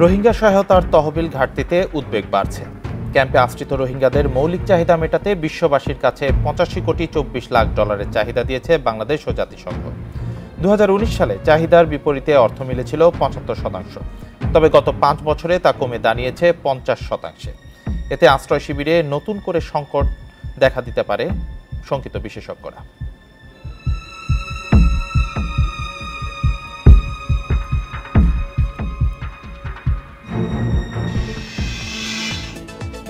রোহিঙ্গা সহায়তার তহবিল ঘাটতিতে উদ্বেগ বাড়ছে। ক্যাম্পে আশ্রিত রোহিঙ্গাদের মৌলিক চাহিদা মেটাতে বিশ্ববাসীর কাছে 85 কোটি 24 লাখ ডলারের চাহিদা দিয়েছে বাংলাদেশ ও জাতিসংঘ। 2019 সালে চাহিদার বিপরীতে অর্থ মিলেছিল 75%, তবে গত 5 বছরে তা কমে দাঁড়িয়েছে 50%। এতে আশ্রয় শিবিরে নতুন করে সংকট দেখা দিতে পারে শঙ্কিত বিশেষজ্ঞরা।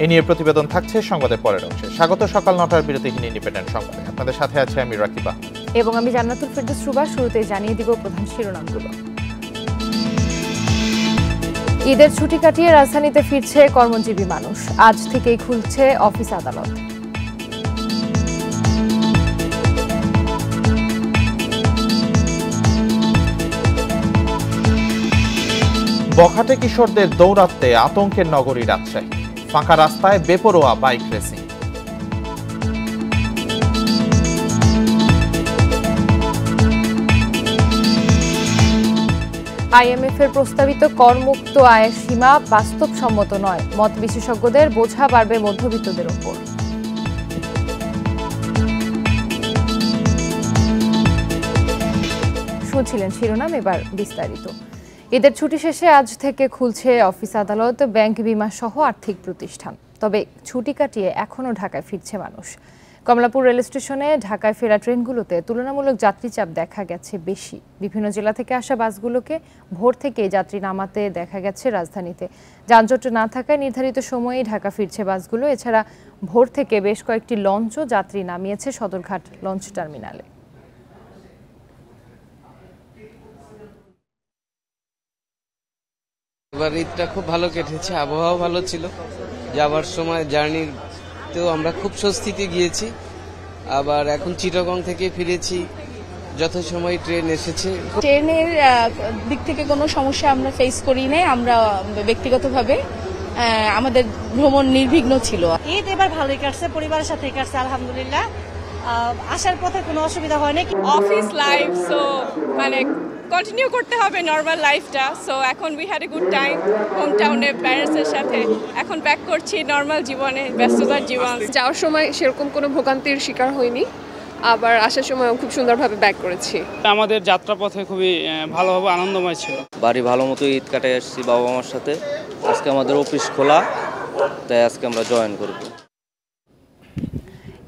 এ নিয়ে প্রতিবেদন থাকছে সংবাদের পরের অংশে। স্বাগত সকাল 9টার বিরতিহীন ইন্ডিপেন্ডেন্ট সংবাদে। আপনাদের সাথে আছে আমি রাকিবা এবং আমি জান্নাতুল ফেরদৌস রুবা। শুরুতেই জানিয়ে দিব প্রধান শিরোনামগুলো। ঈদের ছুটি কাটিয়ে রাজধানীতে ফিরছে কর্মজীবী মানুষ। আজ থেকেই খুলছে অফিস আদালত। বখাটে কিশোরদের দৌরাত্মে আতঙ্কের নগরী রাজশাহী। ফাঁকা রাস্তায় বেপরোয়া বাইক রেসিং। আইএমএফ এর প্রস্তাবিত করমুক্ত আয়ের সীমা বাস্তবসম্মত নয়, মত বিশেষজ্ঞদের। বোঝা বাড়বে মধ্যবিত্তদের ওপর। শুনছিলেন শিরোনাম, এবার বিস্তারিত। ঈদের ছুটি শেষে আজ থেকে খুলছে অফিস আদালত, ব্যাংক, বিমা সহ আর্থিক প্রতিষ্ঠান। তবে ছুটি কাটিয়ে এখনও ঢাকায় ফিরছে মানুষ। কমলাপুর রেল স্টেশনে ঢাকায় ফেরা ট্রেনগুলোতে তুলনামূলক যাত্রী চাপ দেখা গেছে বেশি। বিভিন্ন জেলা থেকে আসা বাসগুলোকে ভোর থেকে যাত্রী নামাতে দেখা গেছে রাজধানীতে। যানজট না থাকায় নির্ধারিত সময়েই ঢাকা ফিরছে বাসগুলো। এছাড়া ভোর থেকে বেশ কয়েকটি লঞ্চও যাত্রী নামিয়েছে সদরঘাট লঞ্চ টার্মিনালে। এবার ঈদটা খুব ভালো কেটেছে, আবহাওয়া ভালো ছিল। যাবার সময় জার্নিতেও আমরা খুব স্বস্তিতে গিয়েছি। আবার এখন চিটাগং থেকে ফিরেছি, যথাসময়ে ট্রেন এসেছে। ট্রেনের দিক থেকে কোনো সমস্যা আমরা ফেস করি নাই। আমরা ব্যক্তিগতভাবে আমাদের ভ্রমণ নির্বিঘ্ন ছিল। ঈদ এবার ভালোই কাটছে, পরিবারের সাথে কাটছে আলহামদুলিল্লাহ। আসার পথে কোনো অসুবিধা হয়নি। অফিস লাইফ সো মানে কন্টিনিউ করতে হবে নর্মাল লাইফটা। সো এখন we had a good time home টাউনে প্যারেন্টসের সাথে। এখন ব্যাক করছি নর্মাল জীবনে, ব্যস্ততার জীবন। যাওয়ার সময় সেরকম কোনো ভোগান্তির শিকার হয়নি, আবার আসার সময় খুব সুন্দরভাবে ব্যাক করেছি। আমাদের যাত্রাপথে খুবই ভালোভাবে আনন্দময় ছিল। বাড়ি ভালো মতো ঈদ কাটাই আসছি বাবা মার সাথে। আজকে আমাদের অফিস খোলা, তাই আজকে আমরা জয়েন করব।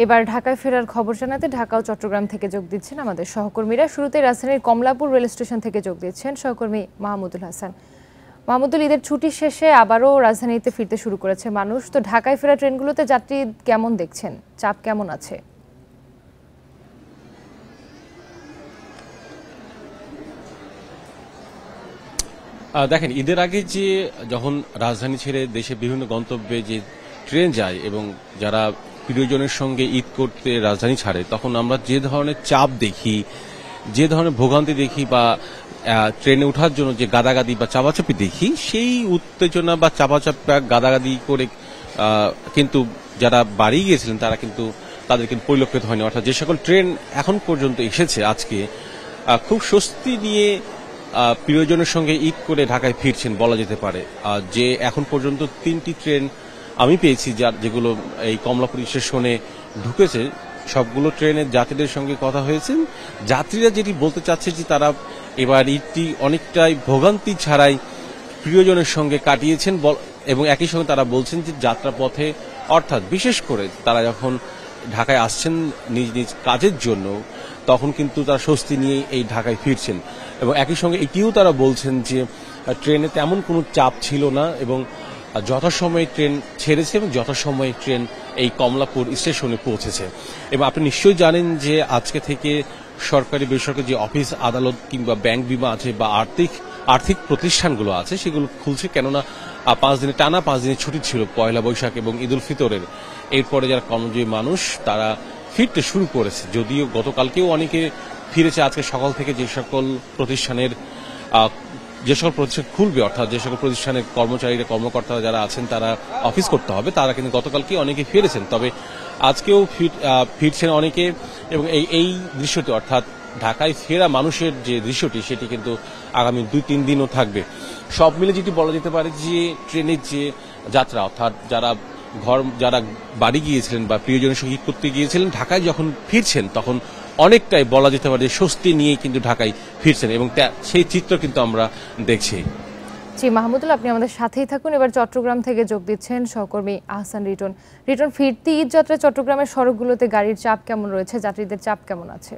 এবার ঢাকায় ফেরার খবর জানাতে ঢাকা ও চট্টগ্রাম থেকে যোগ দিচ্ছেন আমাদের সহকর্মীরা। শুরুতে রাজধানীর কমলাপুর রেল স্টেশন থেকে যোগ দিচ্ছেন সহকর্মী মাহমুদুল হাসান। মাহমুদুল, ঈদের ছুটি শেষে আবারও রাজধানীতে ফিরতে শুরু করেছে মানুষ। তো ঢাকায় ফেরা ট্রেনগুলোতে যাত্রী কেমন দেখছেন, চাপ কেমন আছে? দেখেন, ঈদের আগে যে যখন রাজধানী ছেড়ে দেশের বিভিন্ন গন্তব্যে যে ট্রেন যায় এবং যারা প্রিয়জনের সঙ্গে ঈদ করতে রাজধানী ছাড়ে, তখন আমরা যে ধরনের চাপ দেখি, যে ধরনের ভোগান্তি দেখি বা ট্রেনে ওঠার জন্য যে গাদাগাদি বা চাপাচাপি দেখি, সেই উত্তেজনা বা চাপাচাপা গাদাগাদি করে কিন্তু যারা বাড়ি গিয়েছিলেন তারা কিন্তু তাদের কিন্তু পরিলক্ষিত হয়নি। অর্থাৎ যে সকল ট্রেন এখন পর্যন্ত এসেছে আজকে খুব স্বস্তি নিয়ে প্রিয়জনের সঙ্গে ঈদ করে ঢাকায় ফিরছেন বলা যেতে পারে। যে এখন পর্যন্ত 3টি ট্রেন আমি পেয়েছি যেগুলো এই কমলাপুর স্টেশনে ঢুকেছে, সবগুলো ট্রেনের যাত্রীদের সঙ্গে কথা হয়েছেন। যাত্রীরা যেটি বলতে চাচ্ছে যে তারা এবার ঈদটি অনেকটাই ভোগান্তি ছাড়াই প্রিয়জনের সঙ্গে কাটিয়েছেন এবং একই সঙ্গে তারা বলছেন যে যাত্রাপথে, অর্থাৎ বিশেষ করে তারা যখন ঢাকায় আসছেন নিজ নিজ কাজের জন্য, তখন কিন্তু তারা স্বস্তি নিয়ে এই ঢাকায় ফিরছেন। এবং একই সঙ্গে এটিও তারা বলছেন যে ট্রেনে তেমন কোনো চাপ ছিল না এবং যথাসময়ে ট্রেন ছেড়েছে এবং যথাসময়ে ট্রেন এই কমলাপুর স্টেশনে পৌঁছেছে। এবং আপনি নিশ্চয়ই জানেন যে আজকে থেকে সরকারি বেসরকারি যে অফিস আদালত কিংবা ব্যাংক, বিমা আছে বা আর্থিক প্রতিষ্ঠানগুলো আছে সেগুলো খুলছে। কেননা 5 দিনে টানা 5 দিনের ছুটি ছিল পয়লা বৈশাখ এবং ঈদ উল ফিতরের। এরপরে যারা কর্মজীবী মানুষ তারা ফিরতে শুরু করেছে, যদিও গতকালকেও অনেকে ফিরেছে। আজকে সকাল থেকে যে সকল প্রতিষ্ঠান খুলবে, অর্থাৎ যে সকল প্রতিষ্ঠানের কর্মচারীরা, কর্মকর্তারা যারা আছেন তারা অফিস করতে হবে, তারা কিন্তু গতকালকে অনেকে ফিরেছেন। তবে আজকেও ফিরছেন অনেকে এবং এই দৃশ্যটি, অর্থাৎ ঢাকায় ফেরা মানুষের যে দৃশ্যটি সেটি কিন্তু আগামী 2-3 দিনও থাকবে। সব মিলে যেটি বলা যেতে পারে যে ট্রেনের যে যাত্রা, অর্থাৎ যারা বাড়ি গিয়েছিলেন বা প্রিয়জনের সঙ্গে ঈদ করতে গিয়েছিলেন, ঢাকায় যখন ফিরছেন তখন অনেকটাই বলা যেতে পারে যে স্বস্তি নিয়ে কিন্তু ঢাকায় ফিরছেন, এবং সেই চিত্র কিন্তু আমরা দেখছি। জি মাহমুদুল, আপনি আমাদের সাথেই থাকুন। এবার চট্টগ্রাম থেকে যোগ দিচ্ছেন সহকর্মী আহসান রিটন। রিটন, ফিরতি ঈদ যাত্রায় চট্টগ্রামের সড়কগুলোতে গাড়ির চাপ কেমন রয়েছে, যাত্রীদের চাপ কেমন আছে?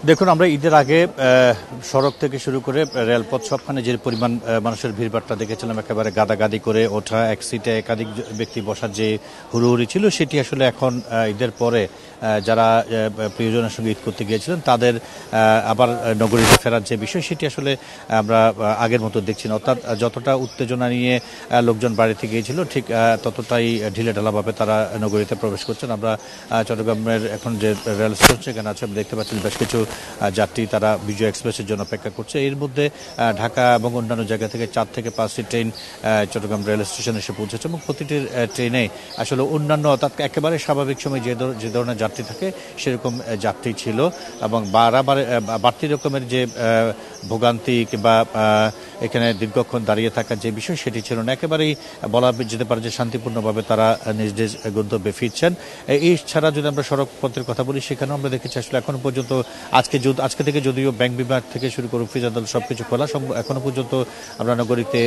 দেখুন, আমরা ঈদের আগে সড়ক থেকে শুরু করে রেলপথ সবখানে যে পরিমাণ মানুষের ভিড়ভাট্টা দেখেছিলাম, একেবারে গাদাগাদি করে ওঠা, এক সিটে একাধিক ব্যক্তি বসার যে হুড়োহুড়ি ছিল, সেটি আসলে এখন ঈদের পরে যারা প্রিয়জনের সঙ্গে ঈদ করতে গিয়েছিলেন তাদের আবার নগরীতে ফেরার যে বিষয়, সেটি আসলে আমরা আগের মতো দেখছি না। অর্থাৎ যতটা উত্তেজনা নিয়ে লোকজন বাড়িতে গিয়েছিল, ঠিক ততটাই ঢিলে ঢালাভাবে তারা নগরীতে প্রবেশ করছেন। আমরা চট্টগ্রামের এখন যে রেল স্টেশন সেখানে আছে, দেখতে পাচ্ছেন বেশ কিছু যাত্রী তারা বিজয় এক্সপ্রেসের জন্য অপেক্ষা করছে। এর মধ্যে ঢাকা এবং অন্যান্য জায়গা থেকে 4 থেকে 5টি ট্রেন চট্টগ্রাম রেল স্টেশনে এসে পৌঁছেছে, এবং প্রতিটি ট্রেনে আসলে অন্যান্য অর্থাৎ একেবারে স্বাভাবিক সময় যে ধরনের যাত্রী থাকে সেরকম যাত্রী ছিল, এবং বাড়তি রকমের যে ভোগান্তি কিংবা এখানে দীর্ঘক্ষণ দাঁড়িয়ে থাকার যে বিষয়, সেটি ছিল না। একেবারেই বলা যেতে পারে যে শান্তিপূর্ণভাবে তারা নিজ নিজ গন্তব্যে ফিরছেন। এই ছাড়া যদি আমরা সড়ক পথের কথা বলি, সেখানেও আমরা দেখেছি আসলে এখনো পর্যন্ত আজকে থেকে যদিও ব্যাংক বিভাগ থেকে শুরু করে অফিস আদালত সবকিছু খোলা, এখনো পর্যন্ত আমরা নগরীতে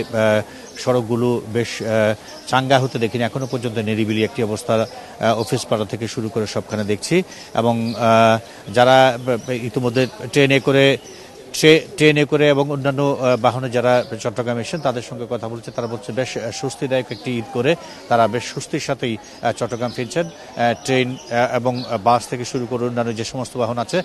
সড়কগুলো বেশ চাঙ্গা হতে দেখিনি। এখনো পর্যন্ত নিরিবিলি একটি অবস্থা অফিস পাড়া থেকে শুরু করে সবখানে দেখছি, এবং যারা ইতিমধ্যে ট্রেনে করে এবং অন্যান্য বাহনে যারা চট্টগ্রামে এসেছেন তাদের সঙ্গে কথা বলছে, তারা বলছে বেশ স্বস্তিদায়ক একটি ঈদ করে তারা বেশ স্বস্তির সাথেই চট্টগ্রাম ফিরছেন। ট্রেন এবং বাস থেকে শুরু করে অন্যান্য যে সমস্ত বাহন আছে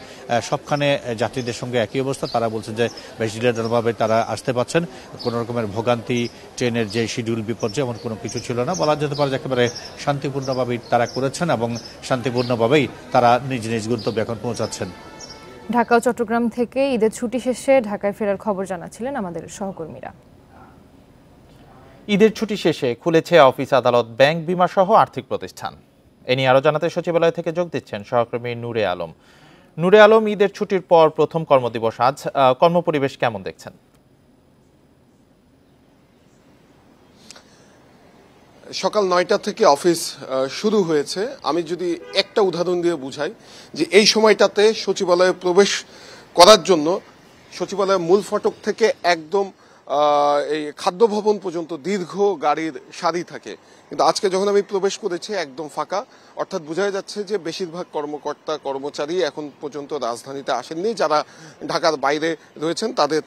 সবখানে যাত্রীদের সঙ্গে একই অবস্থা। তারা বলছেন যে বেশ ঢিলেঢালাভাবে তারা আসতে পারছেন, কোনো রকমের ভোগান্তি, ট্রেনের যে শিডিউল বিপর্যয় এমন কোনো কিছু ছিল না। বলা যেতে পারে যে একেবারে শান্তিপূর্ণভাবেই তারা করেছেন, এবং শান্তিপূর্ণভাবেই তারা নিজ নিজ গন্তব্যে এখন পৌঁছাচ্ছেন। ঢাকা ও চট্টগ্রাম থেকে ঈদের ছুটি শেষে ঢাকায় ফেরার খবর জানাচ্ছিলেন আমাদের সহকর্মীরা। ঈদের ছুটি শেষে খুলেছে অফিস, আদালত, ব্যাংক, বিমা সহ আর্থিক প্রতিষ্ঠান। এ নিয়ে আরো জানাতে সচিবালয় থেকে যোগ দিচ্ছেন সহকর্মী নূরে আলম। নূরে আলম, ঈদের ছুটির পর প্রথম কর্মদিবস আজ, কর্মপরিবেশ কেমন দেখছেন? সকাল 9টা থেকে অফিস শুরু হয়েছে। আমি যদি একটা উদাহরণ দিয়ে বুঝাই, যে এই সময়টাতে সচিবালয়ে প্রবেশ করার জন্য সচিবালয়ের মূল ফটক থেকে একদম এই খাদ্য ভবন পর্যন্ত দীর্ঘ গাড়ির সারি থাকে, কিন্তু আজকে যখন আমি প্রবেশ করেছি একদম ফাঁকা। অর্থাৎ বোঝাই যাচ্ছে যে বেশিরভাগ কর্মকর্তা কর্মচারী এখন পর্যন্ত রাজধানীতে আসেননি। যারা ঢাকার বাইরে রয়েছেন তাদের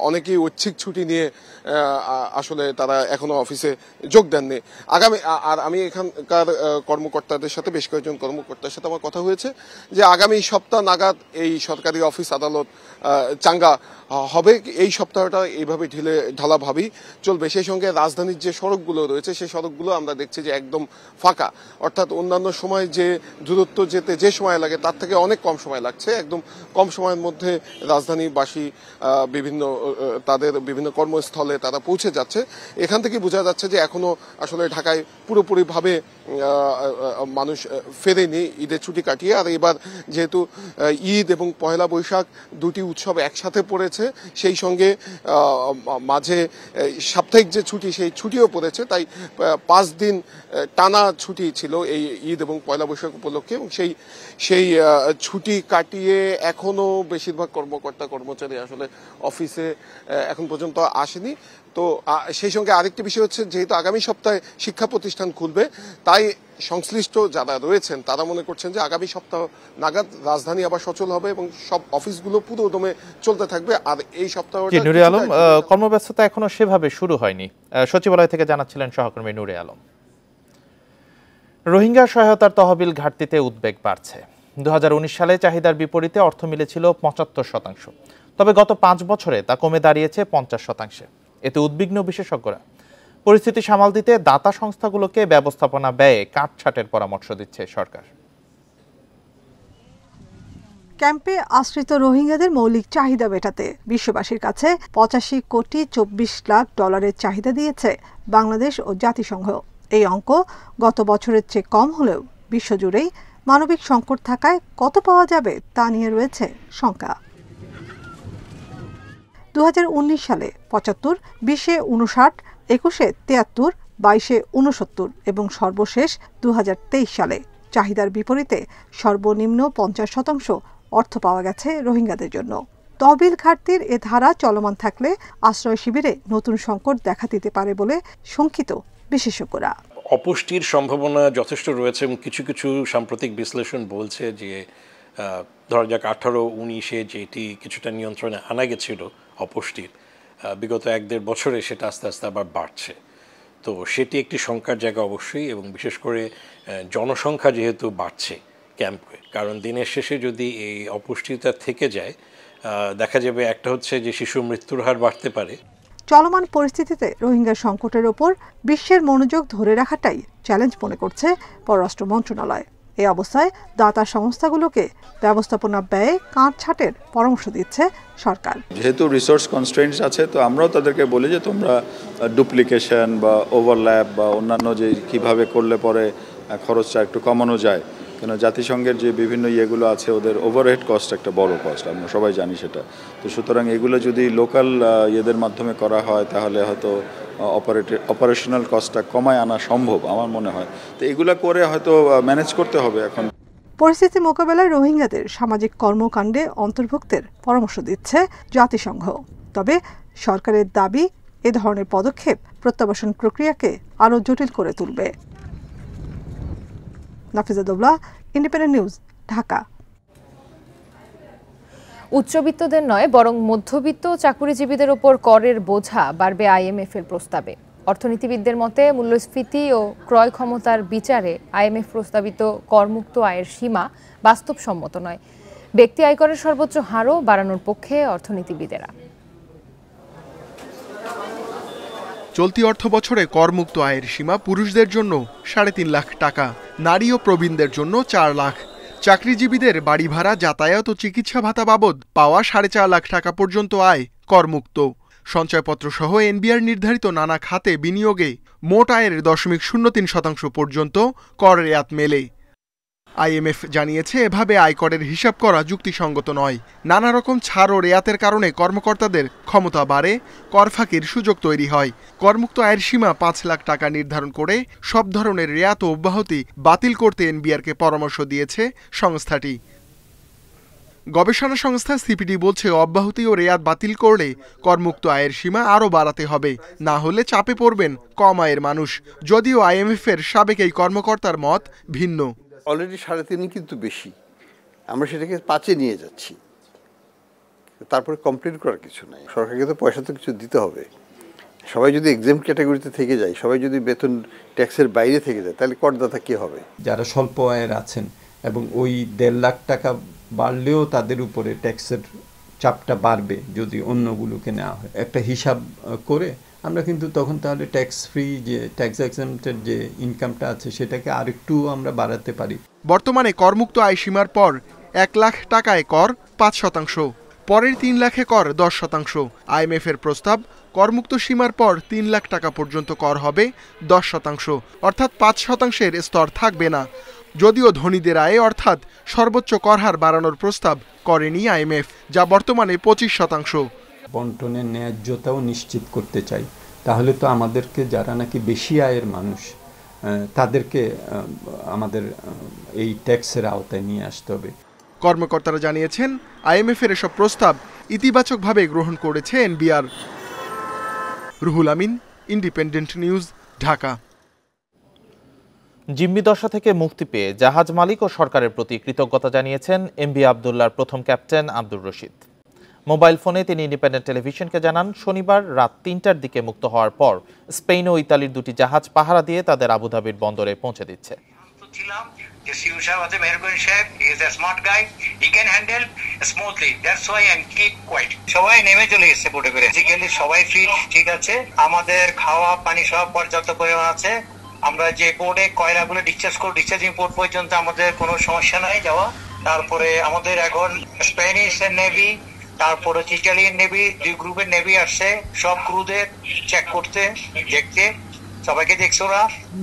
অনেকেই ঐচ্ছিক ছুটি নিয়ে আসলে তারা এখনো অফিসে যোগ দেননি। আর আমি এখানকার কর্মকর্তাদের সাথে, বেশ কয়েকজন কর্মকর্তার সাথে আমার কথা হয়েছে যে আগামী সপ্তাহ নাগাদ এই সরকারি অফিস আদালত চাঙ্গা হবে। এই সপ্তাহটা এইভাবে ঢালাভাবেই চলবে। সেই সঙ্গে রাজধানীর যে সড়কগুলো রয়েছে সেই সড়কগুলো আমরা দেখছি যে একদম ফাঁকা। অর্থাৎ অন্যান্য সময় যে দূরত্ব যেতে যে সময় লাগে তার থেকে অনেক কম সময় লাগছে। একদম কম সময়ের মধ্যে রাজধানীবাসী তাদের বিভিন্ন কর্মস্থলে তারা পৌঁছে যাচ্ছে। এখান থেকে বোঝা যাচ্ছে যে এখনো আসলে ঢাকায় পুরোপুরিভাবে মানুষ ফেরেনি ঈদের ছুটি কাটিয়ে। আর এবার যেহেতু ঈদ এবং পয়লা বৈশাখ দুটি উৎসব একসাথে পড়েছে, সেই সঙ্গে মাঝে সাপ্তাহিক যে ছুটি সেই ছুটিও পড়েছে, তাই 5 দিন টানা ছুটি ছিল এই ঈদ এবং পয়লা বৈশাখ উপলক্ষে। এবং সেই ছুটি কাটিয়ে এখনো বেশিরভাগ কর্মকর্তা কর্মচারী আসলে অফিসে এখন পর্যন্ত আসেনি। তো সেই সঙ্গে আরেকটি বিষয় হচ্ছে, যেহেতু আগামী সপ্তাহে শিক্ষা প্রতিষ্ঠান খুলবে, তাই সংশ্লিষ্ট যারা রয়েছেন তারা মনে করছেন যে আগামী সপ্তাহ নাগাদ রাজধানী আবার সচল হবে এবং সব অফিসগুলো পুরো দমে চলতে থাকবে। আর এই সপ্তাহটা নূরে আলম, কর্মব্যস্ততা এখনো সেভাবে শুরু হয়নি, সচিবালয় থেকে জানাচ্ছিলেন সহকর্মী নূরে আলম। রোহিঙ্গা সহায়তার তহবিল ঘাটতিতে উদ্বেগ বাড়ছে। 2019 সালে চাহিদার বিপরীতে অর্থ মিলেছিল 75%, তবে গত 5 বছরে তা কমে দাঁড়িয়েছে 50%। এতে উদ্বিগ্ন বিশেষজ্ঞরা। পরিস্থিতি সামাল দিতে দাতা সংস্থাগুলোকে ব্যবস্থাপনা ব্যয়ে কাটছাঁটের পরামর্শ দিচ্ছে সরকার। ক্যাম্পে আশ্রিত রোহিঙ্গাদের মৌলিক চাহিদা মেটাতে বিশ্ববাসীর কাছে 85 কোটি 24 লাখ ডলারের চাহিদা দিয়েছে বাংলাদেশ ও জাতিসংঘ। এই অঙ্ক গত বছরের চেয়ে কম হলেও বিশ্বজুড়েই মানবিক সংকট থাকায় কত পাওয়া যাবে তা নিয়ে রয়েছে শঙ্কা। 2019 সালে 75, 20-এ 59, 21-এ 73, 22-এ 69 এবং সর্বশেষ 2023 সালে চাহিদার বিপরীতে সর্বনিম্ন 50% অর্থ পাওয়া গেছে রোহিঙ্গাদের জন্য। তহবিল ঘাটতির এ ধারা চলমান থাকলে আশ্রয় শিবিরে নতুন সংকট দেখা দিতে পারে বলে শঙ্কিত বিশেষজ্ঞরা। অপুষ্টির সম্ভাবনা যথেষ্ট রয়েছে এবং কিছু কিছু সাম্প্রতিক বিশ্লেষণ বলছে যে ধরা যাক 18-19-এ যেটি কিছুটা নিয়ন্ত্রণে আনা গেছিল অপুষ্টির, বিগত 1-1.5 বছরে সেটা আস্তে আস্তে আবার বাড়ছে। তো সেটি একটি শঙ্কার জায়গা অবশ্যই, এবং বিশেষ করে জনসংখ্যা যেহেতু বাড়ছে ক্যাম্পে, কারণ দিনের শেষে যদি এই অপুষ্টিটা থেকে যায় দেখা যাবে একটা হচ্ছে যে শিশু মৃত্যুর হার বাড়তে পারে। চলমান পরিস্থিতিতে রোহিঙ্গা সংকটের ওপর বিশ্বের মনোযোগ ধরে রাখাটাই চ্যালেঞ্জ মনে করছে পররাষ্ট্র মন্ত্রণালয়। এই অবস্থায় দাতা সংস্থাগুলোকে ব্যবস্থাপনা ব্যয়ে কাটছাঁটের পরামর্শ দিচ্ছে সরকার। যেহেতু রিসোর্স কনস্ট্রেন্টস আছে, তো আমরাও তাদেরকে বলি যে তোমরা ডুপ্লিকেশন বা ওভারল্যাপ বা অন্যান্য যে কিভাবে করলে পরে খরচটা একটু কমানো যায়, কেন জাতিসংঘের যে বিভিন্ন ইয়েগুলো আছে ওদের ওভারহেড কস্ট একটা বড় কস্ট, আমরা সবাই জানি সেটা। তো সুতরাং এগুলো যদি লোকাল ইয়েদের মাধ্যমে করা হয় তাহলে হয়তো অপারেশনাল কস্টটা কমায় আনা সম্ভব আমার মনে হয়। তো এগুলো করে হয়তো ম্যানেজ করতে হবে। এখন পরিস্থিতি মোকাবেলায় রোহিঙ্গাদের সামাজিক কর্মকাণ্ডে অন্তর্ভুক্তের পরামর্শ দিচ্ছে জাতিসংঘ। তবে সরকারের দাবি এ ধরনের পদক্ষেপ প্রত্যাবাসন প্রক্রিয়াকে আরও জটিল করে তুলবে। Nafiza Dobla, independent news, Dhaka. উচ্চবিত্তদের নয় বরং মধ্যবিত্ত চাকুরিজীবীদের উপর করের বোঝা বাড়বে IMF এর প্রস্তাবে। অর্থনীতিবিদদের মতে মূল্যস্ফীতি ও ক্রয় ক্ষমতার বিচারে IMF প্রস্তাবিত করমুক্ত আয়ের সীমা বাস্তবসম্মত নয়। ব্যক্তি আয়করের সর্বোচ্চ হারও বাড়ানোর পক্ষে অর্থনীতিবিদেরা। চলতি অর্থবছরে করমুক্ত আয়ের সীমা পুরুষদের জন্য 3.5 লাখ টাকা, নারী ও প্রবীণদের জন্য 4 লাখ। চাকরিজীবীদের বাড়ি ভাড়া, যাতায়াত ও চিকিৎসা ভাতা বাবদ পাওয়া 4.5 লাখ টাকা পর্যন্ত আয় করমুক্ত। সঞ্চয়পত্র সহ এনবিআর নির্ধারিত নানা খাতে বিনিয়োগে মোট আয়ের 0.03% পর্যন্ত কর রেয়াত মেলে। IMF জানিয়েছে এভাবে আয়করের হিসাব করা যুক্তিসঙ্গত নয়। নানা রকম ছাড় ও রেয়াতের কারণে কর্মকর্তাদের ক্ষমতা বাড়ে, কর ফাঁকির সুযোগ তৈরি হয়। করমুক্ত আয়ের সীমা 5 লাখ টাকা নির্ধারণ করে সব ধরনের রেয়াত ও অব্যাহতি বাতিল করতে এনবিআরকে পরামর্শ দিয়েছে সংস্থাটি। গবেষণা সংস্থা সিপিডি বলছে অব্যাহতি ও রেয়াত বাতিল করলে করমুক্ত আয়ের সীমা আরও বাড়াতে হবে, না হলে চাপে পড়বেন কম আয়ের মানুষ। যদিও IMF এর সাবেক এই কর্মকর্তার মত ভিন্ন। অলরেডি 3.5 কিন্তু বেশি, আমরা সেটাকে 5-এ নিয়ে যাচ্ছি, তারপরে কমপ্লেন করার কিছু নাই। সরকারকে তো পয়সা তো কিছু দিতে হবে। সবাই যদি এক্সাম ক্যাটাগরিতে থেকে যায়, সবাই যদি বেতন ট্যাক্সের বাইরে থেকে যায়, তাহলে করদাতা কে হবে? যারা স্বল্প আয়ের আছেন এবং ওই 1.5 লাখ টাকা বাড়লেও তাদের উপরে ট্যাক্সের চাপটা বাড়বে যদি অন্যগুলোকে নেওয়া হয়। একটা হিসাব করে আমরা কিন্তু তখন তাহলে ট্যাক্স ফ্রি যে ট্যাক্স এক্সাম্পটেড যে ইনকামটা আছে সেটাকে আরেকটু আমরা বাড়াতে পারি। বর্তমানে করমুক্ত আয় সীমার পর 1 লাখ টাকায় কর 5%, পরের 3 লাখে কর 10%। IMF এর প্রস্তাব করমুক্ত সীমার পর 3 লাখ টাকা পর্যন্ত কর হবে 10%, অর্থাৎ 5%-এর স্তর থাকবে না। যদিও ধনীদের আয়ে অর্থাৎ সর্বোচ্চ কর হার বাড়ানোর প্রস্তাব করেনি IMF, যা বর্তমানে 25%। বন্টনের ন্যায্যতাও নিশ্চিত করতে চাই, তাহলে তো আমাদেরকে যারা নাকি বেশি আয়ের মানুষ তাদেরকে আমাদের এই ট্যাক্সের আওতায় নিয়ে আসতে হবে। কর্মকর্তারা জানিয়েছেন IMF এর এসব প্রস্তাব ইতিবাচকভাবে গ্রহণ করেছে NBR. Ruhul Amin, independent news, Dhaka. জিম্মি দশা থেকে মুক্তি পেয়ে জাহাজ মালিক ও সরকারের প্রতি কৃতজ্ঞতা জানিয়েছেন MV আবদুল্লাহর প্রথম ক্যাপ্টেন আব্দুর রশিদ। মোবাইল ফোনে তিনি ইন্ডিপেন্ডেন্ট টেলিভিশনকে জানান, শনিবার রাত 3টার দিকে মুক্ত হওয়ার পর স্পেন ও ইতালির 2টি জাহাজ পাহারা দিয়ে তাদের আবুধাবির বন্দরে পৌঁছে দিচ্ছে। সবাই নেমে চলে এসেছে বোটে করে, সবাই ফিট ঠিক আছে, আমাদের খাওয়া পানি সব পর্যাপ্ত পরিমাণ আছে। আমরা যে পোর্টে কয়লাগুলো ডিসচার্জিং পোর্ট পর্যন্ত আমাদের কোনো সমস্যা নাই যাওয়া। তারপরে আমাদের এখন স্প্যানিশ নেভি, তারপরে ইটালিয়ান নেভি, 2 গ্রুপের নেভি আসছে সব ক্রুদের চেক করতে দেখতে। সবাইকে দেখছে ওরা,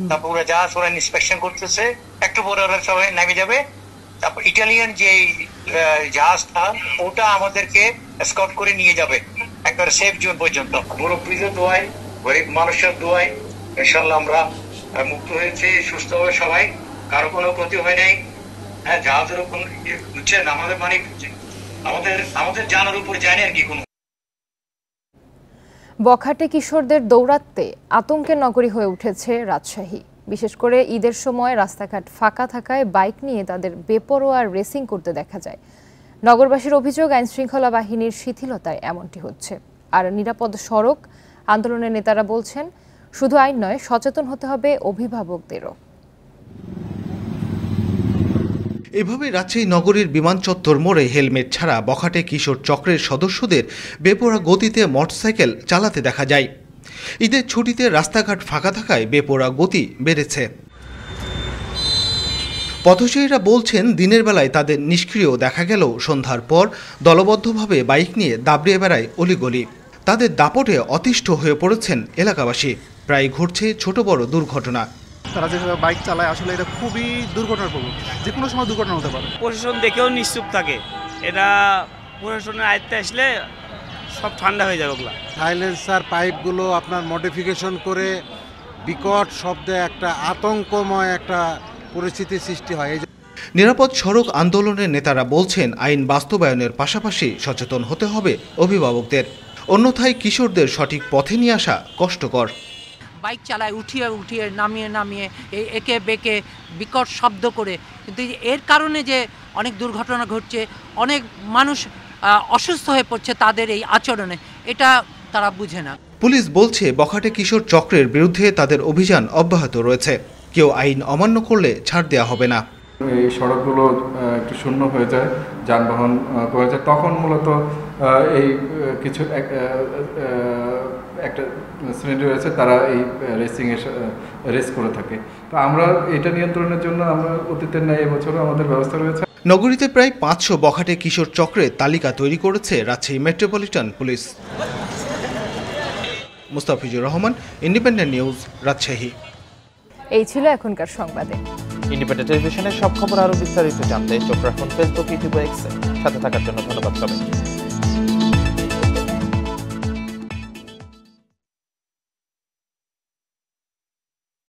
তারপর ওরা জাহাজ ওরা ইন্সপেকশন করতেছে, একটু পরে ওরা সবাই নেমে যাবে। তারপর ইটালিয়ান যে জাহাজটা ওটা আমাদেরকে এসকর্ট করে নিয়ে যাবে একবারে সেফ জোন পর্যন্ত। মুরব্বীদের দোয়াই, গরিব মানুষের দোয়াই ইনশাল্লাহ আমরা মুক্ত হয়েছি, সুস্থ হবে সবাই, কারো কোনো ক্ষতি হয় নাই। হ্যাঁ, জাহাজের কোনো বুঝছেন, আমাদের মানে আমাদের জানার উপর জানি আর কি কোনো। বখাটে কিশোরদের দৌরাত্মে আতঙ্কের নগরী হয়ে উঠেছে রাজশাহী। বিশেষ করে ঈদের সময় রাস্তাঘাট ফাঁকা থাকায় বাইক নিয়ে তাদের বেপরোয়া রেসিং করতে দেখা যায়। নগরবাসীর অভিযোগ, আইনশৃঙ্খলা বাহিনীর শিথিলতায় এমনটি হচ্ছে। আর নিরাপদ সড়ক আন্দোলনের নেতারা বলছেন, শুধু আইন নয়, সচেতন হতে হবে অভিভাবকদেরও। এভাবে রাজশাহী নগরীর বিমান চত্বর মোড়ে হেলমেট ছাড়া বখাটে কিশোর চক্রের সদস্যদের বেপরোয়া গতিতে মোটরসাইকেল চালাতে দেখা যায়। ঈদের ছুটিতে রাস্তাঘাট ফাঁকা থাকায় বেপরোয়া গতি বেড়েছে। পথচারীরা বলছেন, দিনের বেলায় তাদের নিষ্ক্রিয় দেখা গেলেও সন্ধ্যার পর দলবদ্ধভাবে বাইক নিয়ে দাবড়িয়ে বেড়ায় অলিগলি। তাদের দাপটে অতিষ্ঠ হয়ে পড়েছেন এলাকাবাসী। প্রায় ঘটছে ছোট বড় দুর্ঘটনা। তারা যেভাবে বাইক চালায়, আসলে এটা খুবই দুর্ঘটনার প্রবণ, যে কোনো সময় দুর্ঘটনা হতে পারে। প্রশাসন দেখেও নিশ্চুপ থাকে, এটা প্রশাসনের আয়ত্তে আসলে সব ঠান্ডা হয়ে যাবে। ওগুলা সাইলেন্সার পাইপগুলো আপনার মডিফিকেশন করে বিকট শব্দে একটা আতঙ্কময় একটা পরিস্থিতি সৃষ্টি হয়। নিরাপদ সড়ক আন্দোলনের নেতারা বলছেন, আইন বাস্তবায়নের পাশাপাশি সচেতন হতে হবে অভিভাবকদের, অন্যথায় কিশোরদের সঠিক পথে নিয়ে আসা কষ্টকর। বাইক চালায় উঠিয়ে উঠিয়ে নামিয়ে একে বেঁকে বিকট শব্দ করে, কিন্তু এর কারণে যে অনেক দুর্ঘটনা ঘটছে, অনেক মানুষ অসুস্থ হয়ে পড়ছে তাদের এই আচরণে, এটা তারা বুঝে না। পুলিশ বলছে, বখাটে কিশোর চক্রের বিরুদ্ধে তাদের অভিযান অব্যাহত রয়েছে। কেউ আইন অমান্য করলে ছাড় দেওয়া হবে না। এই সড়কগুলো একটু শূন্য হয়ে যায়, যানবাহন কমে যায়, তখন মূলত এই কিছু একটা শ্রেণী রয়েছে, তারা এই রেস করে থাকে। তো আমরা এটা নিয়ন্ত্রণের জন্য আমরা অতীতের ন্যায় এবছরও আমাদের ব্যবস্থা রয়েছে। নগরীতে প্রায় ৫০০ বখাটে কিশোর চক্রের তালিকা তৈরি করেছে Rajshahi metropolitan police. Mustafizur Rahman, independent news, Rajshahi. এই ছিল এখনকার সংবাদে। ইন্ডিপেন্ডেন্ট টেলিভিশনের সব খবর আরো বিস্তারিত জানতে চোখ রাখুন ফেসবুক, ইউটিউব, এক্সে। সাথে থাকার জন্য ধন্যবাদ সবাইকে।